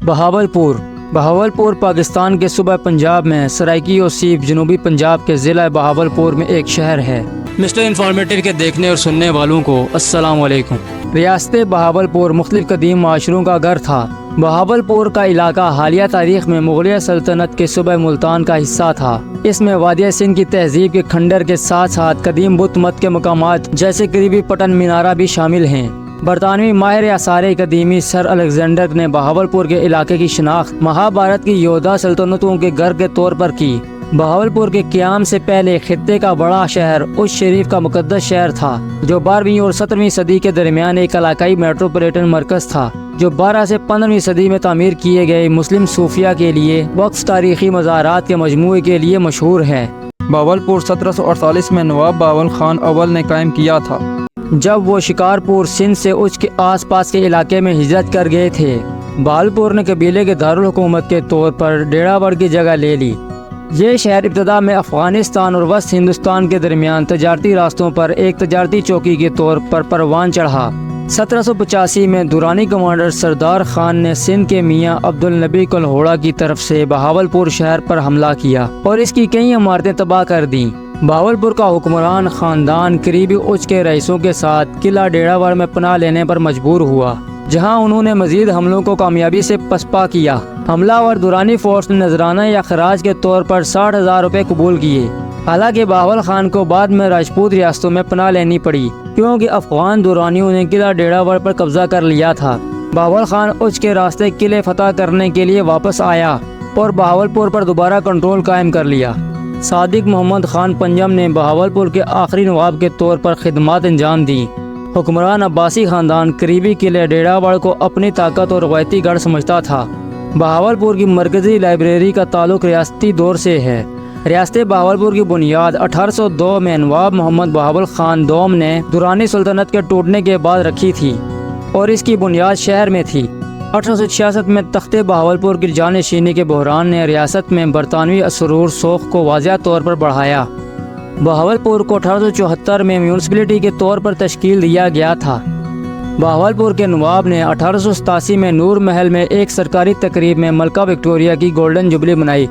بہاولپور پاکستان کے صوبہ پنجاب میں سرائکی وسیب جنوبی پنجاب کے ضلع بہاولپور میں ایک شہر ہے۔ مسٹر انفارمیٹیو کے دیکھنے اور سننے والوں کو السلام علیکم۔ ریاست بہاولپور مختلف قدیم معاشروں کا گھر تھا۔ بہاولپور کا علاقہ حالیہ تاریخ میں مغلیہ سلطنت کے صوبہ ملتان کا حصہ تھا۔ اس میں وادی سندھ کی تہذیب کے کھنڈر کے ساتھ ساتھ قدیم بت مت کے مقامات جیسے قریبی پٹن مینارہ بھی شامل ہیں۔ برطانوی ماہر آثار قدیمی سر الیگزینڈر نے بہاولپور کے علاقے کی شناخت مہابھارت کی یودھا سلطنتوں کے گھر کے طور پر کی۔ بہاولپور کے قیام سے پہلے خطے کا بڑا شہر اس شریف کا مقدس شہر تھا، جو 12ویں اور 17ویں صدی کے درمیان ایک علاقائی میٹروپولیٹن مرکز تھا، جو 12 سے 15ویں صدی میں تعمیر کیے گئے مسلم صوفیہ کے لیے وقف تاریخی مزارات کے مجموعے کے لیے مشہور ہے۔ بہاولپور 1748 میں نواب باول خان اول نے قائم کیا تھا، جب وہ شکارپور سندھ سے اس کے آس پاس کے علاقے میں ہجرت کر گئے تھے۔ بہاولپور نے قبیلے کے دارالحکومت کے طور پر ڈیرا بڑھ کی جگہ لے لی۔ یہ شہر ابتدا میں افغانستان اور وسط ہندوستان کے درمیان تجارتی راستوں پر ایک تجارتی چوکی کے طور پر پروان چڑھا۔ 1785 میں دورانی کمانڈر سردار خان نے سندھ کے میاں عبدالنبی کلہوڑا کی طرف سے بہاولپور شہر پر حملہ کیا اور اس کی کئی عمارتیں تباہ کر دیں۔ بہاولپور کا حکمران خاندان قریبی اوج کے رئیسوں کے ساتھ قلعہ ڈیراوڑ میں پناہ لینے پر مجبور ہوا، جہاں انہوں نے مزید حملوں کو کامیابی سے پسپا کیا۔ حملہ آور دورانی فورس نے نذرانہ یا خراج کے طور پر 60,000 روپے قبول کیے۔ حالانکہ باول خان کو بعد میں راجپوت ریاستوں میں پناہ لینی پڑی، کیونکہ افغان دورانیوں نے قلعہ ڈیراوڑ پر قبضہ کر لیا تھا۔ باول خان اوج کے راستے قلعے فتح کرنے کے لیے واپس آیا اور بہاولپور پر دوبارہ کنٹرول قائم کر لیا۔ صادق محمد خان پنجم نے بہاولپور کے آخری نواب کے طور پر خدمات انجام دیں۔ حکمران عباسی خاندان قریبی قلعہ ڈیراوڑ کو اپنی طاقت اور روایتی گڑھ سمجھتا تھا۔ بہاولپور کی مرکزی لائبریری کا تعلق ریاستی دور سے ہے۔ ریاست بہاولپور کی بنیاد 1802 میں نواب محمد بہاول خان دوم نے دورانی سلطنت کے ٹوٹنے کے بعد رکھی تھی اور اس کی بنیاد شہر میں تھی۔ 1866 میں تخت بہاولپور کی جانشینی کے بحران نے ریاست میں برطانوی اثرور سوخ کو واضح طور پر بڑھایا۔ بہاولپور کو 1874 میں میونسپلٹی کے طور پر تشکیل دیا گیا تھا۔ بہاولپور کے نواب نے 1887 میں نور محل میں ایک سرکاری تقریب میں ملکہ وکٹوریہ کی گولڈن جوبلی منائی۔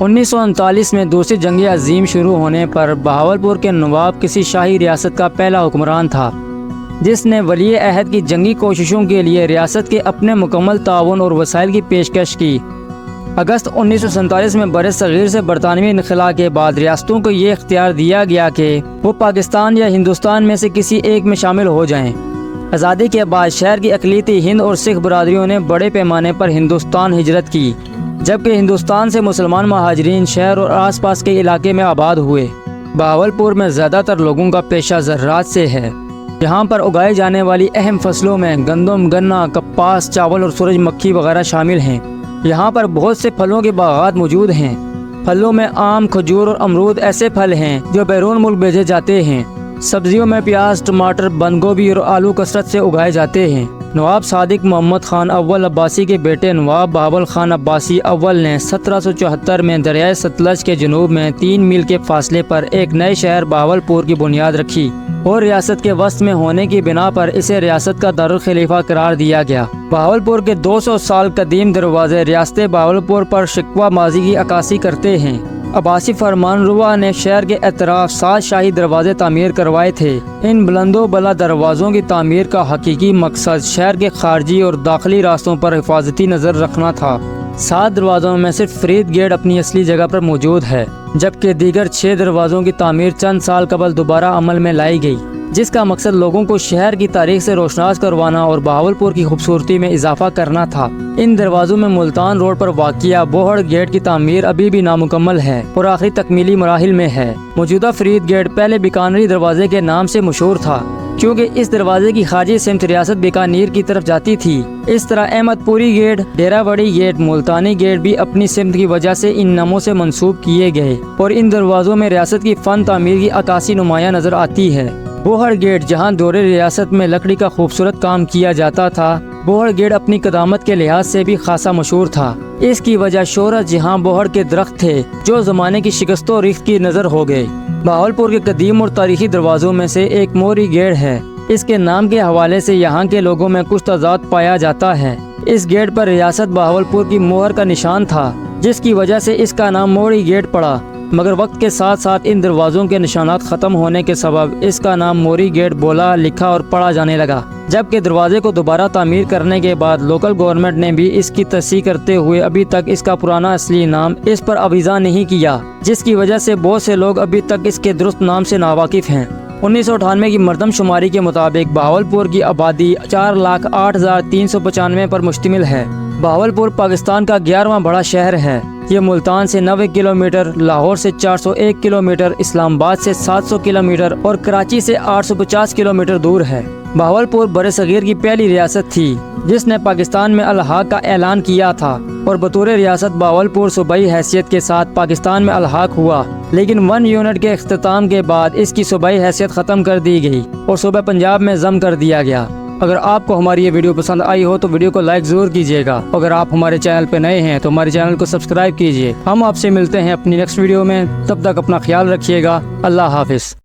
1939 میں دوسری جنگ عظیم شروع ہونے پر بہاولپور کے نواب کسی شاہی ریاست کا پہلا حکمران تھا، جس نے ولی عہد کی جنگی کوششوں کے لیے ریاست کے اپنے مکمل تعاون اور وسائل کی پیشکش کی۔ اگست 1947 میں بر صغیر سے برطانوی انخلاء کے بعد ریاستوں کو یہ اختیار دیا گیا کہ وہ پاکستان یا ہندوستان میں سے کسی ایک میں شامل ہو جائیں۔ آزادی کے بعد شہر کی اقلیتی ہند اور سکھ برادریوں نے بڑے پیمانے پر ہندوستان ہجرت کی، جبکہ ہندوستان سے مسلمان مہاجرین شہر اور آس پاس کے علاقے میں آباد ہوئے۔ بہاولپور میں زیادہ تر لوگوں کا پیشہ زراعت سے ہے۔ یہاں پر اگائی جانے والی اہم فصلوں میں گندم، گنا، کپاس، چاول اور سورج مکھی وغیرہ شامل ہیں۔ یہاں پر بہت سے پھلوں کے باغات موجود ہیں۔ پھلوں میں آم، کھجور اور امرود ایسے پھل ہیں جو بیرون ملک بھیجے جاتے ہیں۔ سبزیوں میں پیاز، ٹماٹر، بند گوبھی اور آلو کثرت سے اگائے جاتے ہیں۔ نواب صادق محمد خان اول عباسی کے بیٹے نواب بہاول خان عباسی اول نے 1774 میں دریائے ستلج کے جنوب میں 3 میل کے فاصلے پر ایک نئے شہر بہاولپور کی بنیاد رکھی اور ریاست کے وسط میں ہونے کی بنا پر اسے ریاست کا دارالخلیفہ قرار دیا گیا۔ بہاولپور کے 200 سال قدیم دروازے ریاست بہاولپور پر شکوہ ماضی کی عکاسی کرتے ہیں۔ عباسی فرمان روا نے شہر کے اطراف 7 شاہی دروازے تعمیر کروائے تھے۔ ان بلند و بالا دروازوں کی تعمیر کا حقیقی مقصد شہر کے خارجی اور داخلی راستوں پر حفاظتی نظر رکھنا تھا۔ 7 دروازوں میں صرف فرید گیٹ اپنی اصلی جگہ پر موجود ہے، جبکہ دیگر 6 دروازوں کی تعمیر چند سال قبل دوبارہ عمل میں لائی گئی، جس کا مقصد لوگوں کو شہر کی تاریخ سے روشناس کروانا اور بہاولپور کی خوبصورتی میں اضافہ کرنا تھا۔ ان دروازوں میں ملتان روڈ پر واقع بوہڑ گیٹ کی تعمیر ابھی بھی نامکمل ہے اور آخری تکمیلی مراحل میں ہے۔ موجودہ فرید گیٹ پہلے بیکانری دروازے کے نام سے مشہور تھا، کیونکہ اس دروازے کی خارجی سمت ریاست بیکانیر کی طرف جاتی تھی۔ اس طرح احمد پوری گیٹ، ڈیراوڑی گیٹ، ملتانی گیٹ بھی اپنی سمت کی وجہ سے ان ناموں سے منسوب کیے گئے اور ان دروازوں میں ریاست کی فن تعمیر کی عکاسی نمایاں نظر آتی ہے۔ بوہڑ گیٹ، جہاں دور ریاست میں لکڑی کا خوبصورت کام کیا جاتا تھا، بوہڑ گیٹ اپنی قدامت کے لحاظ سے بھی خاصا مشہور تھا۔ اس کی وجہ شہرت جہاں بوہڑ کے درخت تھے جو زمانے کی شکست و ریخت کی نظر ہو گئے۔ بہاولپور کے قدیم اور تاریخی دروازوں میں سے ایک موری گیٹ ہے اس کے نام کے حوالے سے یہاں کے لوگوں میں کچھ تضاد پایا جاتا ہے۔ اس گیٹ پر ریاست بہاولپور کی مہر کا نشان تھا، جس کی وجہ سے اس کا نام موری گیٹ پڑا، مگر وقت کے ساتھ ساتھ ان دروازوں کے نشانات ختم ہونے کے سبب اس کا نام موری گیٹ بولا، لکھا اور پڑھا جانے لگا۔ جبکہ دروازے کو دوبارہ تعمیر کرنے کے بعد لوکل گورنمنٹ نے بھی اس کی تصحیح کرتے ہوئے ابھی تک اس کا پرانا اصلی نام اس پر ابیضا نہیں کیا، جس کی وجہ سے بہت سے لوگ ابھی تک اس کے درست نام سے ناواقف ہیں۔ 1998 کی مردم شماری کے مطابق بہاولپور کی آبادی 4,08,395 پر مشتمل ہے۔ بہاولپور پاکستان کا 11واں بڑا شہر ہے۔ یہ ملتان سے 90 کلومیٹر، لاہور سے 401 کلومیٹر، اسلام آباد سے 700 کلومیٹر اور کراچی سے 850 کلومیٹر دور ہے۔ بہاولپور برصغیر کی پہلی ریاست تھی جس نے پاکستان میں الحاق کا اعلان کیا تھا، اور بطور ریاست بہاولپور صوبائی حیثیت کے ساتھ پاکستان میں الحاق ہوا، لیکن 1 یونٹ کے اختتام کے بعد اس کی صوبائی حیثیت ختم کر دی گئی اور صوبہ پنجاب میں ضم کر دیا گیا۔ اگر آپ کو ہماری یہ ویڈیو پسند آئی ہو تو ویڈیو کو لائک ضرور کیجیے گا۔ اگر آپ ہمارے چینل پہ نئے ہیں تو ہمارے چینل کو سبسکرائب کیجیے۔ ہم آپ سے ملتے ہیں اپنی نیکسٹ ویڈیو میں، تب تک اپنا خیال رکھیے گا۔ اللہ حافظ۔